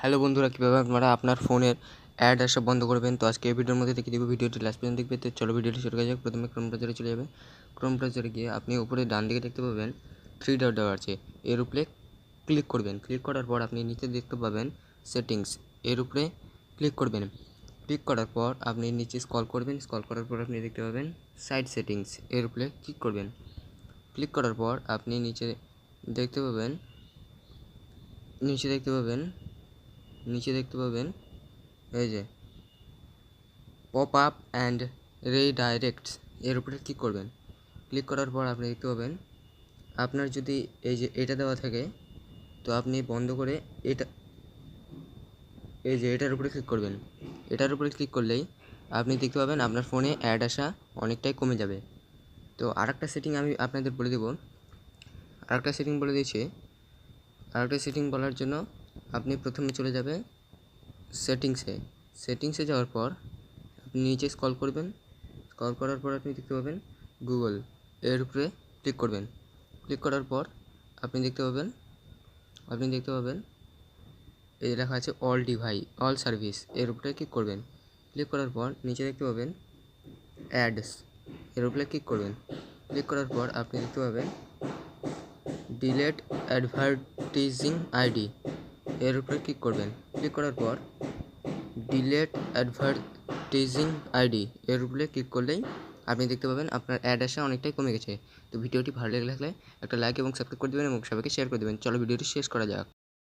Hello বন্ধুরা, কীভাবে আপনারা আপনার ফোনের অ্যাড আসা বন্ধ করবেন। তো আজকে এই ভিডিওর মধ্যে দেখিয়ে দেবো, ভিডিওটি লাস্ট পর্যন্ত দেখবে। তো চলো ভিডিওটি শুরু করা যাক। প্রথমে ক্রোম ব্রাউজারে চলে যাবে। ক্রোম ব্রাউজারে গিয়ে আপনি উপরে ডান দিকে দেখতে পাবেন 3 ডট দেওয়া আছে, এর উপরে ক্লিক করবেন। ক্লিক করার পর আপনি নিচে দেখতে পাবেন সেটিংস, এর উপরে ক্লিক করবেন। ক্লিক করার পর আপনি নিচে স্ক্রল করবেন। স্ক্রল করার পর আপনি দেখতে পাবেন সাইড সেটিংস, এর উপরে ক্লিক করবেন। ক্লিক করার পর আপনি নিচে দেখতে পাবেন এই যে পপ আপ অ্যান্ড রিডাইরেক্টস, এর উপরে ক্লিক করবেন। ক্লিক করার পর আপনি দেখতে পাবেন আপনার যদি এই যে এটা দেওয়া থাকে, তো আপনি বন্ধ করে এটার উপরে ক্লিক করবেন। এটার উপরে ক্লিক করলেই আপনি দেখতে পাবেন আপনার ফোনে অ্যাড আসা অনেকটাই কমে যাবে। তো আরেকটা সেটিং আমি আপনাদের বলে দেবো। আরেকটা সেটিং বলার জন্য আপনি প্রথমে চলে যাবে সেটিংসে যাওয়ার পর আপনি নিচে স্ক্রল করবেন। স্ক্রল করার পর আপনি দেখতে পাবেন গুগল, এর উপরে ক্লিক করবেন। ক্লিক করার পর আপনি দেখতে পাবেন এই লেখা আছে অল সার্ভিস, এর উপরে ক্লিক করবেন। ক্লিক করার পর নিচে দেখতে পাবেন অ্যাডস, এর উপরে ক্লিক করবেন। ক্লিক করার পর আপনি দেখতে পাবেন ডিলেট অ্যাডভার্টাইজিং আইডি, এর উপরে ক্লিক করবেন। ক্লিক করার পর ডিলেট অ্যাডভার্টাইজিং আইডি, এর উপরে ক্লিক করলেই আপনি দেখতে পাবেন আপনার অ্যাড আসা অনেকটাই কমে গেছে। তো ভিডিওটি ভালো লাগলে একটা লাইক এবং সাবস্ক্রাইব করে দেবেন এবং সবাইকে শেয়ার করে দেবেন। চলো ভিডিওটি শেষ করা যাক।